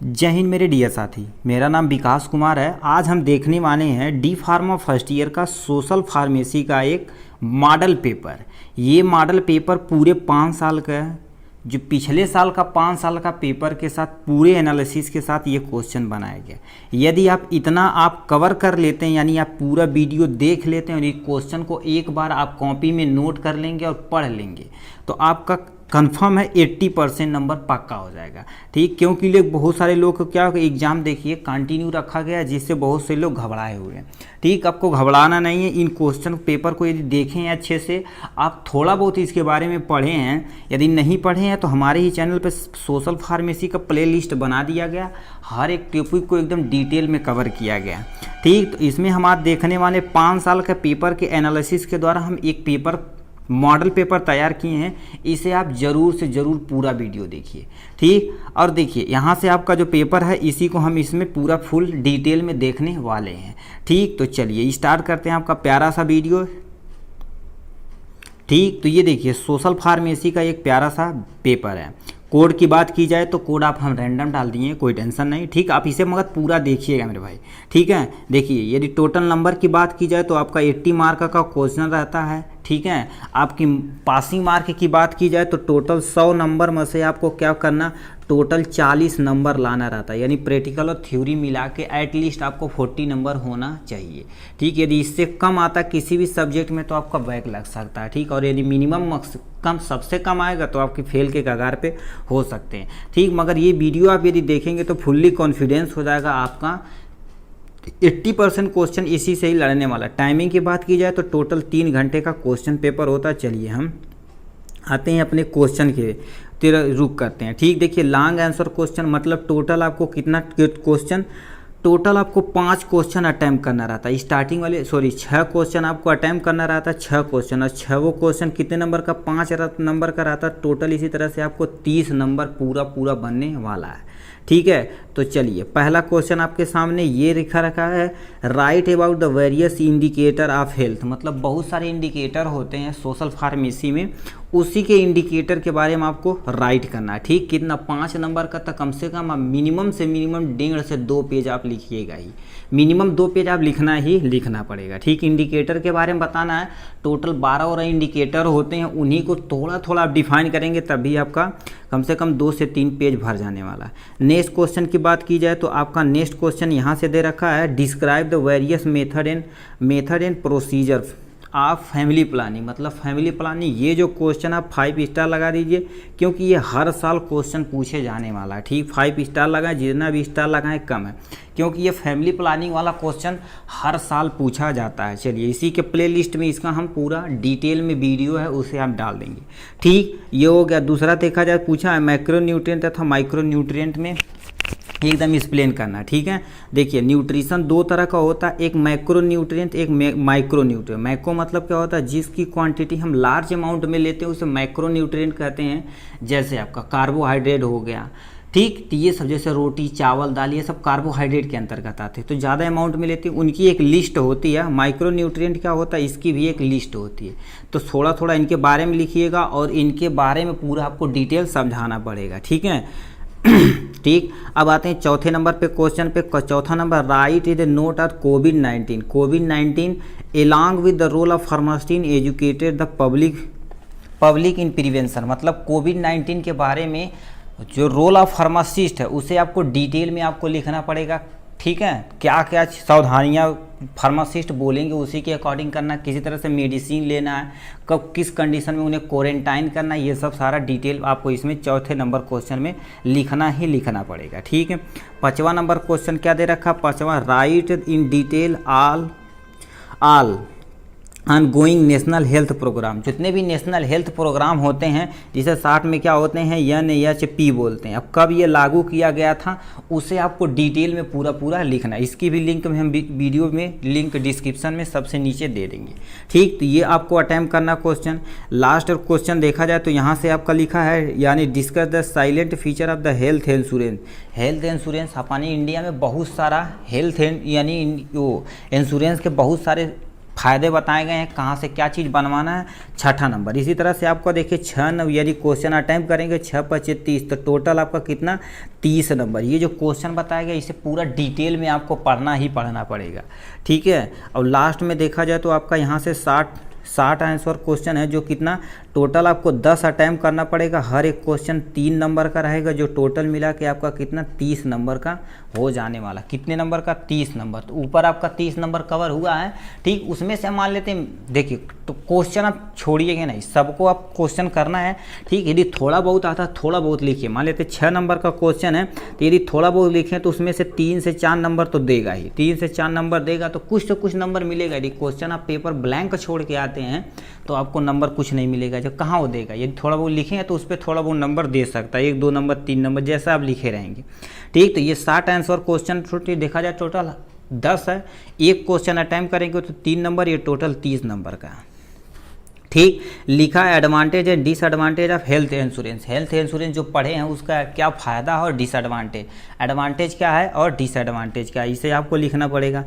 जय हिंद मेरे डियर साथी। मेरा नाम विकास कुमार है। आज हम देखने वाले हैं डी फार्मा फर्स्ट ईयर का सोशल फार्मेसी का एक मॉडल पेपर। ये मॉडल पेपर पूरे 5 साल का है, जो पिछले साल का 5 साल का पेपर के साथ पूरे एनालिसिस के साथ ये क्वेश्चन बनाया गया। यदि आप इतना कवर कर लेते हैं, यानी आप पूरा वीडियो देख लेते हैं और ये क्वेश्चन को एक बार आप कॉपी में नोट कर लेंगे और पढ़ लेंगे, तो आपका कंफर्म है 80% नंबर पक्का हो जाएगा। ठीक, क्योंकि लोग बहुत सारे लोग को क्या एग्ज़ाम देखिए कंटिन्यू रखा गया, जिससे बहुत से लोग घबराए हुए हैं। ठीक, आपको घबराना नहीं है। इन क्वेश्चन पेपर को यदि देखें अच्छे से, आप थोड़ा बहुत इसके बारे में पढ़े हैं, यदि नहीं पढ़े हैं तो हमारे ही चैनल पर सोशल फार्मेसी का प्लेलिस्ट बना दिया गया, हर एक टॉपिक को एकदम डिटेल में कवर किया गया। ठीक, तो इसमें हम आज देखने वाले 5 साल के पेपर के एनालिसिस के द्वारा हम एक पेपर मॉडल पेपर तैयार किए हैं। इसे आप ज़रूर से ज़रूर पूरा वीडियो देखिए। ठीक, और देखिए यहाँ से आपका जो पेपर है इसी को हम इसमें पूरा फुल डिटेल में देखने वाले हैं। ठीक, तो चलिए स्टार्ट करते हैं आपका प्यारा सा वीडियो। ठीक, तो ये देखिए सोशल फार्मेसी का एक प्यारा सा पेपर है। कोड की बात की जाए तो कोड आप हम रैंडम डाल दिए, कोई टेंशन नहीं। ठीक, आप इसे मगर पूरा देखिएगा मेरे भाई। ठीक है, देखिए यदि टोटल नंबर की बात की जाए तो आपका 80 मार्क का क्वेश्चन रहता है। ठीक है, आपकी पासिंग मार्क की बात की जाए तो टोटल 100 नंबर में से आपको क्या करना, टोटल 40 नंबर लाना रहता है, यानी प्रैक्टिकल और थ्योरी मिला के एटलीस्ट आपको 40 नंबर होना चाहिए। ठीक, यदि इससे कम आता किसी भी सब्जेक्ट में तो आपका बैक लग सकता है। ठीक, और यदि मिनिमम कम सबसे कम आएगा तो आपकी फेल के कगार पे हो सकते हैं। ठीक, मगर ये वीडियो आप यदि देखेंगे तो फुल्ली कॉन्फिडेंस हो जाएगा आपका 80% क्वेश्चन इसी से ही लड़ने वाला। टाइमिंग की बात की जाए तो टोटल 3 घंटे का क्वेश्चन पेपर होता है। चलिए हम आते हैं अपने क्वेश्चन के तेरा रुक करते हैं। ठीक, देखिए लॉन्ग आंसर क्वेश्चन मतलब टोटल आपको कितना क्वेश्चन, टोटल आपको 5 क्वेश्चन अटैम्प्ट करना रहता है। स्टार्टिंग वाले 6 क्वेश्चन आपको अटैम्प्ट करना रहता है, 6 क्वेश्चन, और 6 क्वेश्चन कितने नंबर का, 5 नंबर का रहता है टोटल। इसी तरह से आपको 30 नंबर पूरा बनने वाला है। ठीक है, तो चलिए पहला क्वेश्चन आपके सामने ये लिखा रखा है, right about the various indicator of health. मतलब बहुत सारे इंडिकेटर होते हैं सोशल फार्मेसी में, उसी के इंडिकेटर के बारे में आपको राइट करना है। ठीक, कितना, 5 नंबर का तो कम से कम मिनिमम से मिनिमम 1.5 से 2 पेज आप लिखिएगा ही, मिनिमम 2 पेज आप लिखना पड़ेगा। ठीक, इंडिकेटर के बारे में बताना है। टोटल 12 और इंडिकेटर होते हैं, उन्हीं को थोड़ा आप डिफाइन करेंगे तभी आपका कम से कम 2 से 3 पेज भर जाने वाला है। नेक्स्ट क्वेश्चन की बात की जाए तो आपका नेक्स्ट क्वेश्चन यहाँ से दे रखा है, describe the various method and procedure आप फैमिली प्लानिंग। मतलब फैमिली प्लानिंग, ये जो क्वेश्चन आप 5 स्टार लगा दीजिए, क्योंकि ये हर साल क्वेश्चन पूछे जाने वाला है। ठीक, 5 स्टार लगाएं, जितना भी स्टार लगाएं कम है, क्योंकि ये फैमिली प्लानिंग वाला क्वेश्चन हर साल पूछा जाता है। चलिए इसी के प्लेलिस्ट में इसका हम पूरा डिटेल में वीडियो है उसे आप डाल देंगे। ठीक, ये हो गया। दूसरा देखा जाए पूछा है मैक्रो न्यूट्रिएंट तथा माइक्रो न्यूट्रिएंट में एकदम एक्सप्लेन करना। ठीक है, देखिए न्यूट्रिशन 2 तरह का होता है, एक मैक्रो न्यूट्रिएंट, एक माइक्रो न्यूट्रिएंट। मैक्रो मतलब क्या होता है, जिसकी क्वांटिटी हम लार्ज अमाउंट में लेते हैं उसे मैक्रो न्यूट्रिएंट कहते हैं। जैसे आपका कार्बोहाइड्रेट हो गया। ठीक, तो ये सब जैसे रोटी चावल दाल ये सब कार्बोहाइड्रेट के अंतर्गत आते हैं, तो ज़्यादा अमाउंट में लेते हैं, उनकी एक लिस्ट होती है। माइक्रो न्यूट्रिएंट क्या होता है, इसकी भी एक लिस्ट होती है। तो थोड़ा इनके बारे में लिखिएगा और इनके बारे में पूरा आपको डिटेल समझाना पड़ेगा। ठीक है। ठीक, अब आते हैं चौथे नंबर पे क्वेश्चन पे। चौथा number, right is a note of कोविड-19 along with the role of pharmacist in educated the public in prevention. मतलब कोविड-19 के बारे में जो रोल ऑफ फार्मासिस्ट है उसे आपको डिटेल में आपको लिखना पड़ेगा। ठीक है, क्या क्या सावधानियाँ फार्मासिस्ट बोलेंगे उसी के अकॉर्डिंग करना, किसी तरह से मेडिसिन लेना है, कब किस कंडीशन में उन्हें क्वारंटाइन करना है, ये सब सारा डिटेल आपको इसमें चौथे नंबर क्वेश्चन में लिखना पड़ेगा। ठीक है, 5वां नंबर क्वेश्चन क्या दे रखा, 5वां, write in detail all ongoing national health program. जितने भी नेशनल हेल्थ प्रोग्राम होते हैं, जिसे शॉर्ट में क्या होते हैं, NHP बोलते हैं, अब कब ये लागू किया गया था उसे आपको डिटेल में पूरा लिखना है। इसकी भी लिंक में हम वीडियो में लिंक डिस्क्रिप्शन में सबसे नीचे दे देंगे। ठीक, तो ये आपको अटेम्प्ट करना क्वेश्चन। लास्ट क्वेश्चन देखा जाए तो यहाँ से आपका लिखा है, यानी discuss the silent feature of the health insurance. Health insurance अपने इंडिया में बहुत सारा हेल्थ यानी इंश्योरेंस के बहुत सारे फायदे बताए गए हैं, कहाँ से क्या चीज़ बनवाना है। छठा नंबर इसी तरह से आपको देखिए 6 नंबर यदि क्वेश्चन अटैम्प्ट करेंगे 6 × 30 तो टोटल आपका कितना 30 नंबर। ये जो क्वेश्चन बताया गया इसे पूरा डिटेल में आपको पढ़ना ही पढ़ना पड़ेगा, ठीक है। और लास्ट में देखा जाए तो आपका यहाँ से 60 आंसर क्वेश्चन है, जो कितना टोटल आपको 10 अटैम्प्ट करना पड़ेगा। हर एक क्वेश्चन 3 नंबर का रहेगा, जो टोटल मिला के आपका कितना 30 नंबर का हो जाने वाला। कितने नंबर का 30 नंबर। तो ऊपर आपका 30 नंबर कवर हुआ है, ठीक। उसमें से हम मान लेते हैं, देखिए तो क्वेश्चन आप छोड़िएगा नहीं, सबको आप क्वेश्चन करना है, ठीक। यदि थोड़ा बहुत आता है थोड़ा बहुत लिखिए। मान लेते 6 नंबर का क्वेश्चन है तो यदि थोड़ा बहुत लिखें तो उसमें से 3 से 4 नंबर तो देगा ही, 3 से 4 नंबर देगा तो कुछ नंबर मिलेगा। यदि क्वेश्चन आप पेपर ब्लैंक छोड़ के आते हैं तो आपको नंबर कुछ नहीं मिलेगा, जो कहाँ वो देगा। यदि थोड़ा बहुत लिखेंगे तो उस पर थोड़ा बहुत नंबर दे सकता है, 1 2 नंबर 3 नंबर जैसा आप लिखे रहेंगे, ठीक। तो ये 60 आंसर क्वेश्चन छोटे देखा जाए टोटल 10 है। एक क्वेश्चन अटैम्प्ट करेंगे तो 3 नंबर, ये टोटल 30 नंबर का, ठीक। लिखा है advantage and disadvantage of health insurance. Health insurance जो पढ़े हैं उसका क्या फ़ायदा है और डिसएडवांटेज, एडवांटेज क्या है और डिसएडवांटेज क्या है, इसे आपको लिखना पड़ेगा।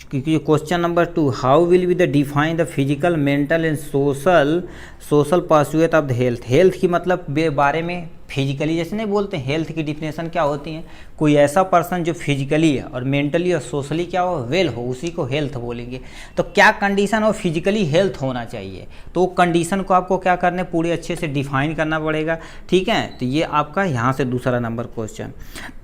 क्योंकि question number 2, how will be the define the physical mental and social pursuit of the health. Health की मतलब बारे में फिजिकली जैसे नहीं बोलते, हेल्थ की डिफिनेशन क्या होती है, कोई ऐसा पर्सन जो फिजिकली है और मेंटली और सोशली क्या हो, वेल हो, उसी को हेल्थ बोलेंगे। तो क्या कंडीशन हो, फिजिकली हेल्थ होना चाहिए, तो कंडीशन को आपको क्या करने पूरे अच्छे से डिफाइन करना पड़ेगा, ठीक है। तो ये आपका यहाँ से दूसरा नंबर क्वेश्चन।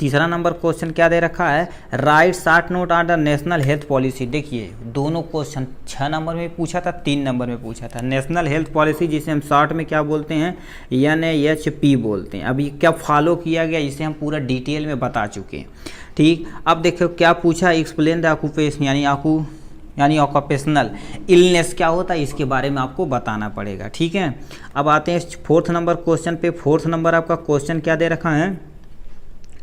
तीसरा नंबर क्वेश्चन क्या दे रखा है, right short note on the national health policy. देखिए दोनों क्वेश्चन 6 नंबर में पूछा था, 3 नंबर में पूछा था। नेशनल हेल्थ पॉलिसी जिसे हम शॉर्ट में क्या बोलते हैं, NHP बोलते हैं। अब ये क्या फॉलो किया गया इसे हम पूरा डिटेल में बता चुके हैं, ठीक। अब देखो क्या पूछा, एक्सप्लेन द ऑक्यूपेशन यानी ऑक्यूपेशनल इलनेस क्या होता है, इसके बारे में आपको बताना पड़ेगा, ठीक है। अब आते हैं 4th नंबर क्वेश्चन पे। 4th नंबर आपका क्वेश्चन क्या दे रखा है,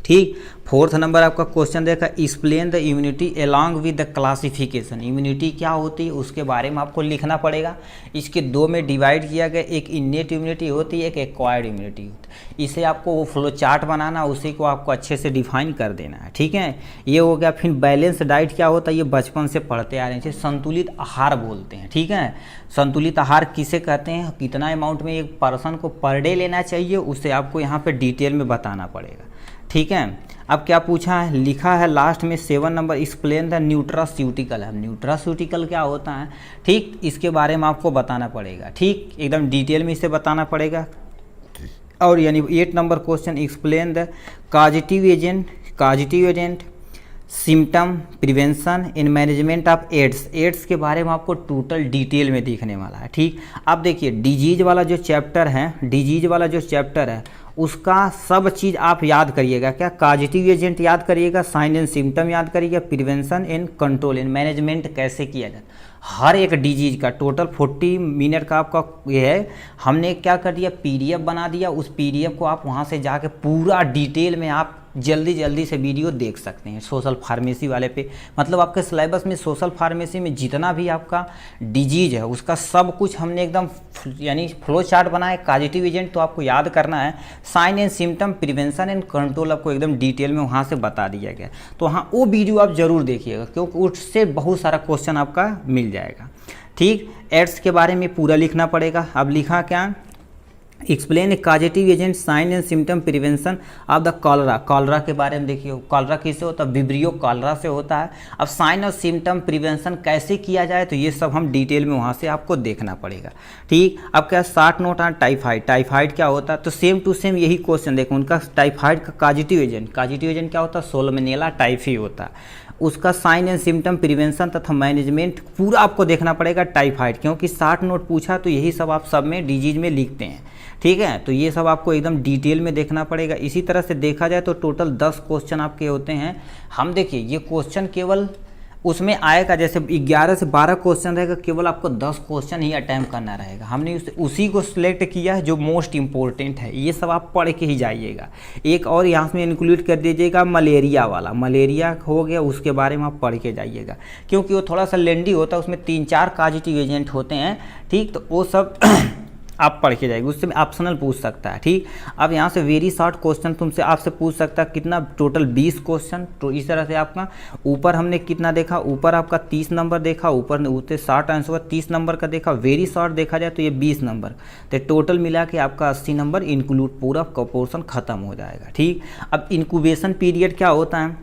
ठीक। 4th नंबर आपका क्वेश्चन देखा, explain the immunity along with the classification. Immunity क्या होती है उसके बारे में आपको लिखना पड़ेगा। इसके 2 में डिवाइड किया गया, एक इनेट इम्यूनिटी होती है, एक एक्वायर्ड इम्यूनिटी होती है। इसे आपको वो फ्लो चार्ट बनाना, उसी को आपको अच्छे से डिफाइन कर देना है, ठीक है। ये हो गया। फिर बैलेंस डाइट क्या होता है, ये बचपन से पढ़ते आ रहे हैं, संतुलित आहार बोलते हैं, ठीक है। संतुलित आहार किसे कहते हैं, कितना अमाउंट में एक पर्सन को पर डे लेना चाहिए, उसे आपको यहाँ पर डिटेल में बताना पड़ेगा, ठीक है। अब क्या पूछा है, लिखा है लास्ट में 7 नंबर, एक्सप्लेन द न्यूट्रास्यूटिकल। है न्यूट्रास्यूटिकल क्या होता है, ठीक, इसके बारे में आपको बताना पड़ेगा, ठीक, एकदम डिटेल में इसे बताना पड़ेगा। और यानी 8 number question, explain the causative agent symptom prevention in management of AIDS के बारे में आपको टोटल डिटेल में देखने वाला है, ठीक। अब देखिए डिजीज वाला जो चैप्टर है उसका सब चीज़ आप याद करिएगा। क्या, काजिटिव एजेंट याद करिएगा, साइन एंड सिम्टम याद करिएगा, prevention and control and management कैसे किया जाए। हर एक डिजीज का टोटल 40 मिनट का आपका ये है। हमने क्या कर दिया, PDF बना दिया। उस PDF को आप वहाँ से जाके पूरा डिटेल में आप जल्दी से वीडियो देख सकते हैं सोशल फार्मेसी वाले पे। मतलब आपके सिलेबस में सोशल फार्मेसी में जितना भी आपका डिजीज है उसका सब कुछ हमने एकदम यानी फ्लो चार्ट बनाया। काजिटिव एजेंट तो आपको याद करना है, sign and symptom prevention and control आपको एकदम डिटेल में वहाँ से बता दिया गया। तो हाँ वो वीडियो आप ज़रूर देखिएगा, क्योंकि उससे बहुत सारा क्वेश्चन आपका मिल जाएगा, ठीक। एड्स के बारे में पूरा लिखना पड़ेगा। अब लिखा क्या, explain causative agent sign and symptom prevention of the cholera के बारे में देखिए। कॉलरा किससे होता है, विब्रियो कॉलरा से होता है। अब साइन और सिम्टम प्रिवेंशन कैसे किया जाए तो ये सब हम डिटेल में वहाँ से आपको देखना पड़ेगा, ठीक। अब क्या, 60 नोट ऑन टाइफाइड क्या होता है, तो सेम टू सेम यही क्वेश्चन देखो उनका। टाइफाइड का काजेटिव एजेंट क्या होता है, सोलमोनेला टाइफी होता है। उसका साइन एंड सिम्टम प्रिवेंशन तथा मैनेजमेंट पूरा आपको देखना पड़ेगा टाइफाइड, क्योंकि 60 नोट पूछा तो यही सब आप सब में डिजीज में लिखते हैं, ठीक है। तो ये सब आपको एकदम डिटेल में देखना पड़ेगा। इसी तरह से देखा जाए तो टोटल 10 क्वेश्चन आपके होते हैं। हम देखिए ये क्वेश्चन केवल उसमें आएगा, जैसे 11 से 12 क्वेश्चन रहेगा, केवल आपको 10 क्वेश्चन ही अटैम्प्ट करना रहेगा। हमने उसी को सिलेक्ट किया है जो मोस्ट इंपॉर्टेंट है। ये सब आप पढ़ के ही जाइएगा। एक और यहाँ में इंक्लूड कर दीजिएगा मलेरिया वाला, मलेरिया हो गया, उसके बारे में आप पढ़ के जाइएगा, क्योंकि वो थोड़ा सा लेंदी होता है, उसमें 3-4 काजिटिव एजेंट होते हैं, ठीक। तो वो सब आप पढ़ के जाएंगे, उससे ऑप्शनल पूछ सकता है। ठीक, अब यहाँ से वेरी शॉर्ट क्वेश्चन तुमसे आपसे पूछ सकता है कितना, टोटल 20 क्वेश्चन। तो इस तरह से आपका ऊपर हमने कितना देखा, ऊपर आपका 30 नंबर देखा, ऊपर उतने 60 आंसर 30 नंबर का देखा, वेरी शॉर्ट देखा जाए तो ये 20 नंबर, तो टोटल मिला के आपका 80 नंबर इंक्लूड पूरा पोर्शन खत्म हो जाएगा। ठीक, अब इंक्यूबेशन पीरियड क्या होता है,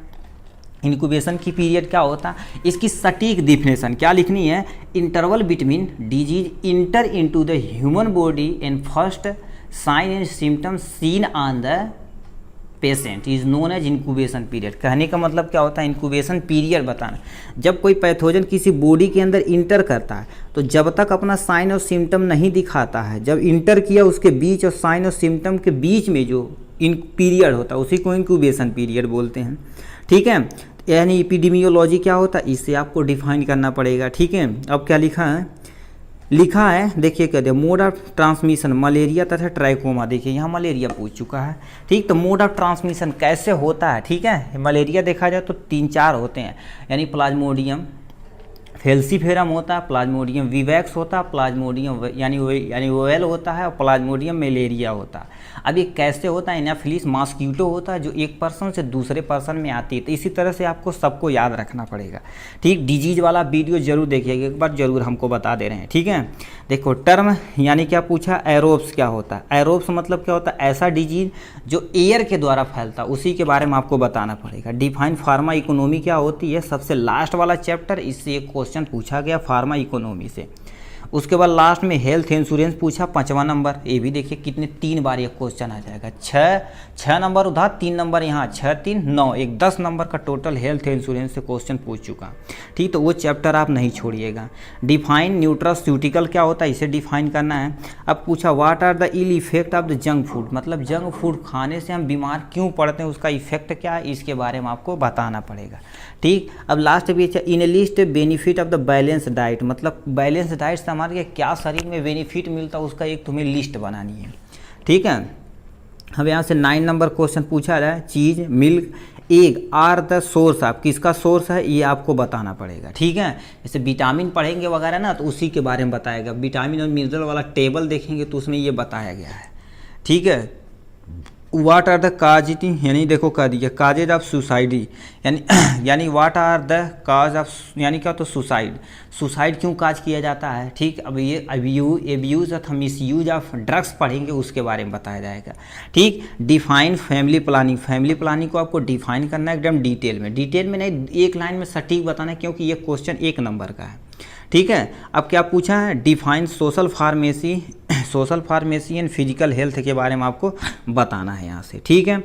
इंक्यूबेशन की पीरियड क्या होता है, इसकी सटीक डिफिनेशन क्या लिखनी है, interval between disease enter into the human body and first sign and symptoms seen on the patient is known as incubation period. कहने का मतलब क्या होता है, इंक्यूबेशन पीरियड बताना, जब कोई पैथोजन किसी बॉडी के अंदर इंटर करता है तो जब तक अपना साइन और सिम्टम नहीं दिखाता है, जब इंटर किया उसके बीच और साइन और सिम्टम के बीच में जो पीरियड होता है उसी को इंक्यूबेशन पीरियड बोलते हैं। ठीक है, यानी एपिडेमियोलॉजी क्या होता है, इसे आपको डिफाइन करना पड़ेगा। ठीक है, अब क्या लिखा है, लिखा है देखिए कहते हैं मोड ऑफ ट्रांसमिशन मलेरिया तथा ट्राइकोमा, देखिए यहाँ मलेरिया पूछ चुका है। ठीक, तो मोड ऑफ ट्रांसमिशन कैसे होता है, ठीक है, मलेरिया देखा जाए तो 3-4 होते हैं, यानी प्लाज्मोडियम फेल्सीफेरम होता है, प्लाज्मोडियम विवैक्स होता है, प्लाज्मोडियम यानी ओवेल होता है, और प्लाज्मोडियम मलेरिया होता है। अब ये कैसे होता है, एनाफिलिस मॉस्क्यूटो होता है जो एक पर्सन से दूसरे पर्सन में आती है। तो इसी तरह से आपको सबको याद रखना पड़ेगा। ठीक, डिजीज वाला वीडियो जरूर देखिएगा, एक बार जरूर हमको बता दे रहे हैं। ठीक है, देखो टर्म यानी क्या पूछा, एरोब्स क्या होता है, एरोब्स मतलब क्या होता है, ऐसा डिजीज जो एयर के द्वारा फैलता है, उसी के बारे में आपको बताना पड़ेगा। डिफाइन फार्मा इकोनॉमी क्या होती है, सबसे लास्ट वाला चैप्टर, इससे एक क्वेश्चन पूछा गया फार्मा इकोनॉमी से। उसके बाद लास्ट में हेल्थ इंश्योरेंस पूछा 5वां नंबर, ये भी देखिए कितने 3 बार ये क्वेश्चन आ जाएगा, 6 नंबर उधर 3 नंबर यहाँ, 6 3 9 एक 10 नंबर का टोटल हेल्थ इंश्योरेंस से क्वेश्चन पूछ चुका। ठीक, तो वो चैप्टर आप नहीं छोड़िएगा। डिफाइन न्यूट्रास्यूटिकल क्या होता है, इसे डिफाइन करना है। अब पूछा what are the ill effect of the junk food, मतलब जंक फूड खाने से हम बीमार क्यों पड़ते हैं, उसका इफेक्ट क्या है, इसके बारे में आपको बताना पड़ेगा। ठीक, अब लास्ट भी अच्छा, in list benefit of the balance diet, मतलब बैलेंस डाइट से हमारे क्या शरीर में बेनिफिट मिलता है उसका एक तुम्हें लिस्ट बनानी है। ठीक है, अब यहाँ से 9 नंबर क्वेश्चन पूछा रहा है, cheese milk egg are the source of, किसका सोर्स है ये आपको बताना पड़ेगा। ठीक है, जैसे विटामिन पढ़ेंगे वगैरह ना तो उसी के बारे में बताएगा, विटामिन और मिनरल वाला टेबल देखेंगे तो उसमें ये बताया गया है। ठीक है, वाट आर द काजिटी, यानी देखो कह दिया काजेज ऑफ सुसाइडी, यानी what are the cause of, यानी क्या तो सुसाइड क्यों काज किया जाता है। ठीक, अब ये एब्यूज अथवा मिसयूज ऑफ ड्रग्स पढ़ेंगे उसके बारे में बताया जाएगा। ठीक, डिफाइन फैमिली प्लानिंग को आपको डिफाइन करना है एकदम डिटेल में नहीं, एक लाइन में सटीक बताना है, क्योंकि ये क्वेश्चन 1 नंबर का है। ठीक है, अब क्या पूछा है, define social pharmacy and physical health के बारे में आपको बताना है यहाँ से। ठीक है,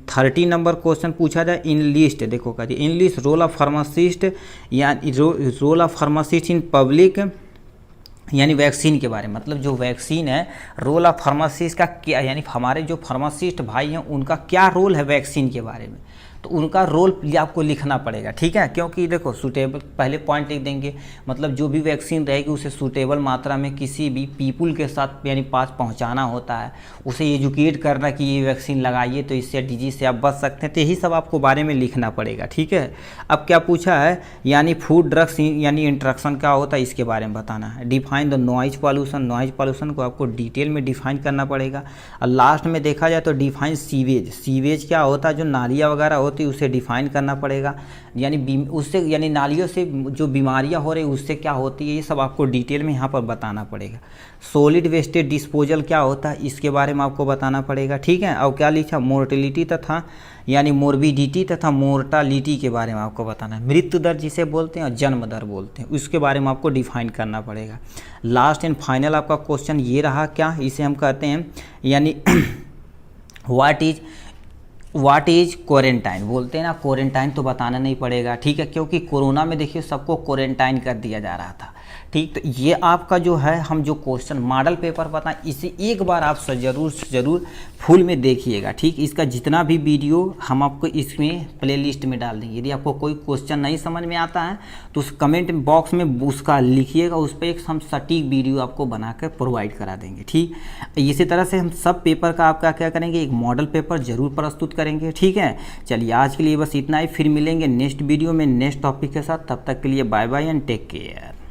30 नंबर क्वेश्चन पूछा जाए इन लिस्ट, देखो कहते in list role of pharmacist या role of pharmacist in public, यानी वैक्सीन के बारे में, मतलब जो वैक्सीन है रोल ऑफ फार्मासिस्ट का क्या, यानी हमारे जो फार्मासिस्ट भाई हैं उनका क्या रोल है वैक्सीन के बारे में, तो उनका रोल आपको लिखना पड़ेगा। ठीक है, क्योंकि देखो सूटेबल पहले पॉइंट लिख देंगे, मतलब जो भी वैक्सीन रहेगी उसे सूटेबल मात्रा में किसी भी पीपुल के साथ यानी पास पहुंचाना होता है, उसे एजुकेट करना कि ये वैक्सीन लगाइए तो इससे डिजीज से आप बच सकते हैं, तो यही सब आपको बारे में लिखना पड़ेगा। ठीक है, अब क्या पूछा है, यानी फूड ड्रग्स यानी इंट्रैक्शन क्या होता है इसके बारे में बताना है। डिफाइन द नॉइज पॉल्यूशन को आपको डिटेल में डिफाइन करना पड़ेगा। और लास्ट में देखा जाए तो डिफाइन सीवेज क्या होता है, जो नालियाँ वगैरह होती है उसे डिफाइन करना पड़ेगा, यानी उससे यानी नालियों से जो बीमारियां हो रही उससे क्या होती है, ये सब आपको डिटेल में यहाँ पर बताना पड़ेगा। सॉलिड वेस्टेज डिस्पोजल क्या होता है इसके बारे में आपको बताना पड़ेगा। ठीक है, और क्या लिखा, मोर्टेलिटी तथा यानी मोर्बिडिटी तथा मोर्टालिटी के बारे में आपको बताना है। मृत्यु दर जिसे बोलते हैं और जन्म दर बोलते हैं, उसके बारे में आपको डिफाइन करना पड़ेगा। लास्ट एंड फाइनल आपका क्वेश्चन ये रहा, क्या इसे हम कहते हैं, यानी व्हाट इज क्वारंटाइन बोलते हैं ना, क्वारंटाइन तो बताना नहीं पड़ेगा। ठीक है, क्योंकि कोरोना में देखिए सबको क्वारंटाइन कर दिया जा रहा था। ठीक, तो ये आपका जो है हम जो क्वेश्चन मॉडल पेपर बताएं इसे एक बार आप ज़रूर फुल में देखिएगा। ठीक, इसका जितना भी वीडियो हम आपको इसमें प्लेलिस्ट में डाल देंगे। यदि आपको कोई क्वेश्चन नहीं समझ में आता है तो उस कमेंट बॉक्स में उसका लिखिएगा, उस पर एक हम सटीक वीडियो आपको बनाकर प्रोवाइड करा देंगे। ठीक, इसी तरह से हम सब पेपर का आपका क्या करेंगे, एक मॉडल पेपर जरूर प्रस्तुत करेंगे। ठीक है, चलिए आज के लिए बस इतना ही, फिर मिलेंगे नेक्स्ट वीडियो में नेक्स्ट टॉपिक के साथ। तब तक के लिए bye bye and take care.